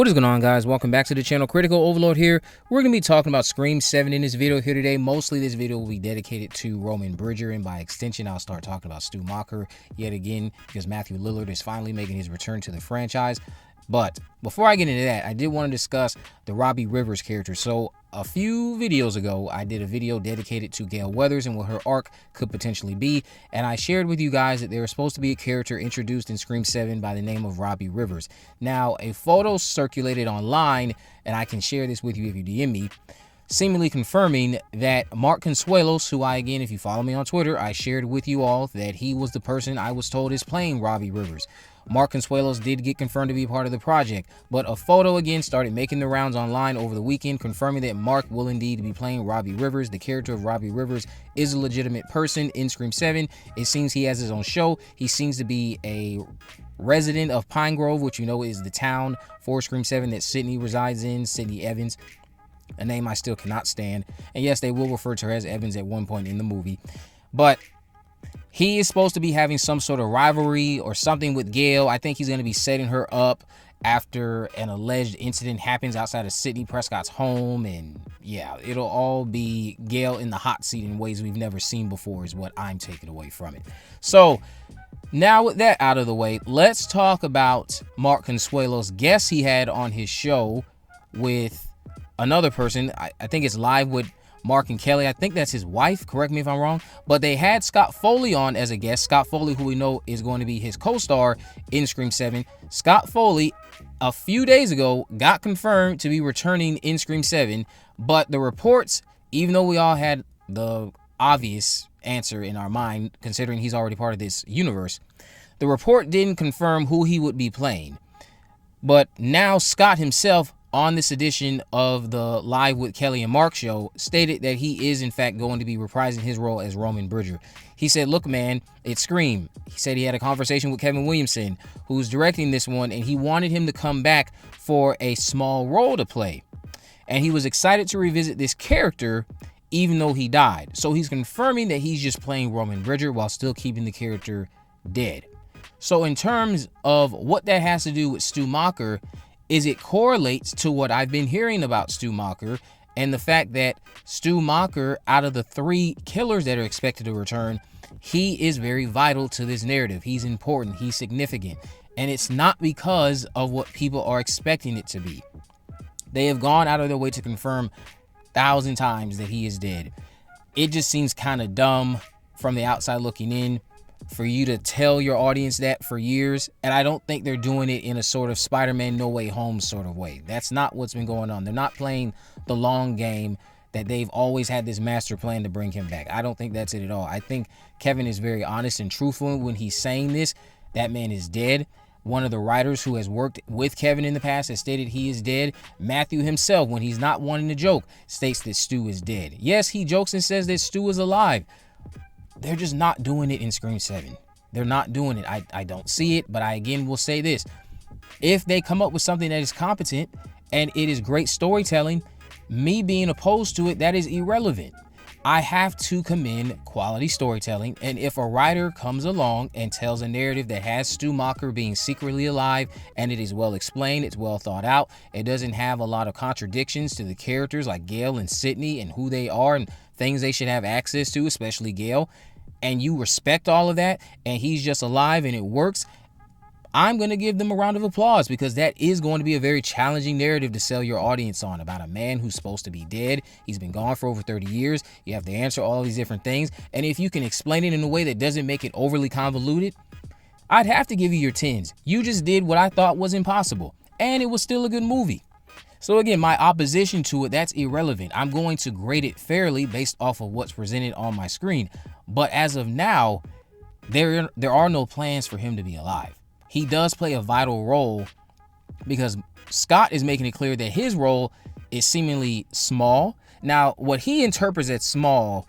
What is going on, guys? Welcome back to the channel. Critical Overlord here. We're going to be talking about Scream 7 in this video here today. Mostly this video will be dedicated to Roman Bridger, and by extension I'll start talking about Stu Macher yet again because Matthew Lillard is finally making his return to the franchise. But before I get into that, I did want to discuss the Robbie Rivers character. So a few videos ago, I did a video dedicated to Gale Weathers and what her arc could potentially be. And I shared with you guys that there was supposed to be a character introduced in Scream 7 by the name of Robbie Rivers. Now, a photo circulated online, and I can share this with you if you DM me, seemingly confirming that Mark Consuelos, who again, if you follow me on Twitter, I shared with you all that he was the person I was told is playing Robbie Rivers. Mark Consuelos did get confirmed to be part of the project, but a photo again started making the rounds online over the weekend, confirming that Mark will indeed be playing Robbie Rivers. The character of Robbie Rivers is a legitimate person in Scream 7. It seems he has his own show. He seems to be a resident of Pine Grove, which you know is the town for Scream 7 that Sidney resides in, Sidney Evans, a name I still cannot stand. And yes, they will refer to her as Evans at one point in the movie. But he is supposed to be having some sort of rivalry or something with Gale. I think he's going to be setting her up after an alleged incident happens outside of Sidney Prescott's home. And yeah, it'll all be Gale in the hot seat in ways we've never seen before is what I'm taking away from it. So now with that out of the way, let's talk about Mark Consuelos' guest he had on his show with another person. I think it's live with Mark and Kelly. I think that's his wife. Correct me if I'm wrong. But they had Scott Foley on as a guest. Scott Foley, who we know is going to be his co-star in Scream 7. Scott Foley, a few days ago, got confirmed to be returning in Scream 7. But the reports, even though we all had the obvious answer in our mind, considering he's already part of this universe, the report didn't confirm who he would be playing. But now Scott himself, on this edition of the Live with Kelly and Mark show, stated that he is in fact going to be reprising his role as Roman Bridger. He said, look, man, it's Scream. He said he had a conversation with Kevin Williamson, who's directing this one, and he wanted him to come back for a small role to play. And he was excited to revisit this character even though he died. So he's confirming that he's just playing Roman Bridger while still keeping the character dead. So in terms of what that has to do with Stu Macher, is it correlates to what I've been hearing about Stu Macher and the fact that Stu Macher, out of the 3 killers that are expected to return, he is very vital to this narrative. He's important, he's significant, and it's not because of what people are expecting it to be. They have gone out of their way to confirm 1,000 times that he is dead. It just seems kind of dumb from the outside looking in for you to tell your audience that for years, and I don't think they're doing it in a sort of Spider-Man No Way Home sort of way. That's not what's been going on. They're not playing the long game that they've always had this master plan to bring him back. I don't think that's it at all. I think Kevin is very honest and truthful when he's saying this. That man is dead. One of the writers who has worked with Kevin in the past has stated he is dead. Matthew himself, when he's not wanting to joke, states that Stu is dead. Yes, he jokes and says that Stu is alive. They're just not doing it in Scream 7. They're not doing it. I don't see it, but I again will say this. If they come up with something that is competent and it is great storytelling, me being opposed to it, that is irrelevant. I have to commend quality storytelling, and if a writer comes along and tells a narrative that has Stu Macher being secretly alive and it is well explained, it's well thought out, it doesn't have a lot of contradictions to the characters like Gale and Sidney and who they are and things they should have access to, especially Gale, and you respect all of that, and he's just alive and it works, I'm going to give them a round of applause, because that is going to be a very challenging narrative to sell your audience on, about a man who's supposed to be dead. He's been gone for over 30 years. You have to answer all these different things. And if you can explain it in a way that doesn't make it overly convoluted, I'd have to give you your 10s. You just did what I thought was impossible, and it was still a good movie. So again, my opposition to it, that's irrelevant. I'm going to grade it fairly based off of what's presented on my screen. But as of now, there are no plans for him to be alive. He does play a vital role because Scott is making it clear that his role is seemingly small. Now, what he interprets as small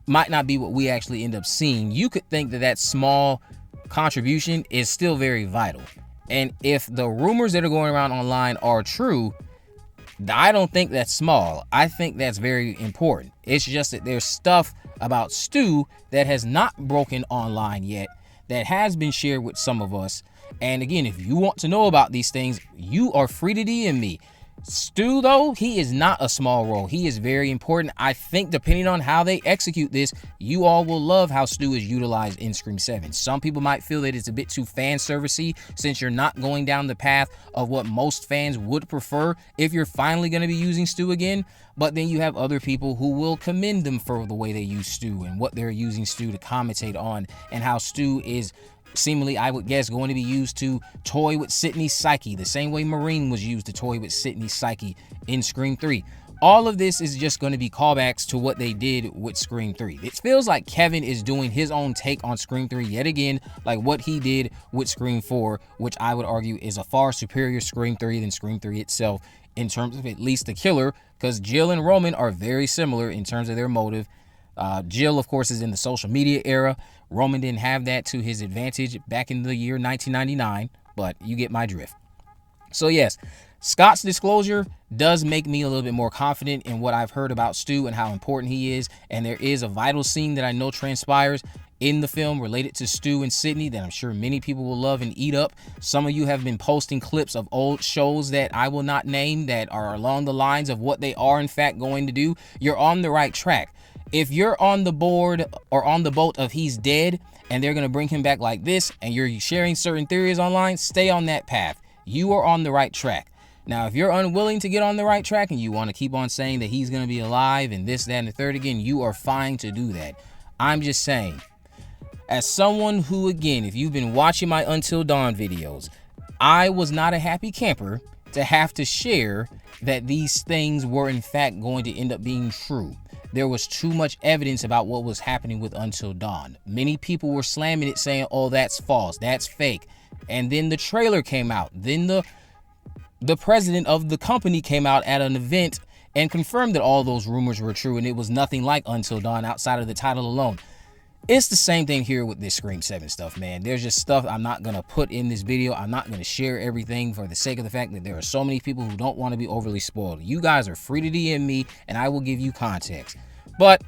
might not be what we actually end up seeing. You could think that that small contribution is still very vital. And if the rumors that are going around online are true, I don't think that's small. I think that's very important. It's just that there's stuff about Stu that has not broken online yet, that has been shared with some of us, And again, if you want to know about these things, you are free to DM me. Stu, though, he is not a small role. He is very important. I think depending on how they execute this, you all will love how Stu is utilized in Scream 7. Some people might feel that it's a bit too fan servicey since you're not going down the path of what most fans would prefer if you're finally going to be using Stu again. But then you have other people who will commend them for the way they use Stu and what they're using Stu to commentate on, and how Stu is seemingly, I would guess, going to be used to toy with Sidney's psyche, the same way Marine was used to toy with Sidney's psyche in Scream 3. All of this is just going to be callbacks to what they did with Scream 3. It feels like Kevin is doing his own take on Scream 3 yet again, like what he did with Scream 4, which I would argue is a far superior Scream 3 than Scream 3 itself in terms of at least the killer, because Jill and Roman are very similar in terms of their motive. Jill, of course, is in the social media era. Roman didn't have that to his advantage back in the year 1999, but you get my drift. So yes, Scott's disclosure does make me a little bit more confident in what I've heard about Stu and how important he is, and there is a vital scene that I know transpires in the film related to Stu and Sidney that I'm sure many people will love and eat up. Some of you have been posting clips of old shows that I will not name that are along the lines of what they are in fact going to do. You're on the right track. If you're on the board or on the boat of he's dead and they're going to bring him back like this, and you're sharing certain theories online, stay on that path. You are on the right track. Now, if you're unwilling to get on the right track and you want to keep on saying that he's going to be alive and this, that, and the third again, you are fine to do that. I'm just saying, as someone who, again, if you've been watching my Until Dawn videos, I was not a happy camper to have to share that these things were in fact going to end up being true. There was too much evidence about what was happening with Until Dawn. Many people were slamming it, saying, oh, that's false, that's fake. And then the trailer came out. Then the president of the company came out at an event and confirmed that all those rumors were true, and it was nothing like Until Dawn outside of the title alone. It's the same thing here with this Scream 7 stuff, man. There's just stuff I'm not going to put in this video. I'm not going to share everything for the sake of the fact that there are so many people who don't want to be overly spoiled. You guys are free to DM me, and I will give you context. But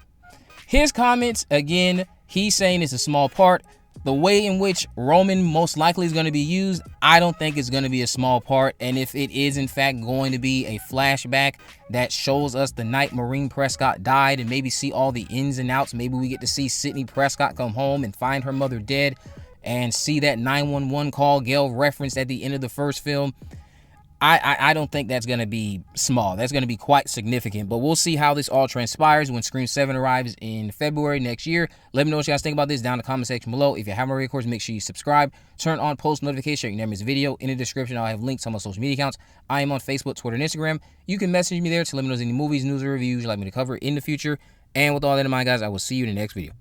his comments, again, he's saying it's a small part. The way in which Roman most likely is going to be used, I don't think it's going to be a small part. And if it is in fact going to be a flashback that shows us the night Maureen Prescott died and maybe see all the ins and outs, maybe we get to see Sidney Prescott come home and find her mother dead and see that 911 call Gale referenced at the end of the first film, I don't think that's going to be small. That's going to be quite significant, but we'll see how this all transpires when Scream 7 arrives in February next year. Let me know what you guys think about this down in the comment section below. If you haven't already, of course, make sure you subscribe, turn on post notifications so you never miss a video. In the description, I'll have links to my social media accounts. I am on Facebook, Twitter, and Instagram. You can message me there to let me know any movies, news, or reviews you'd like me to cover in the future. And with all that in mind, guys, I will see you in the next video.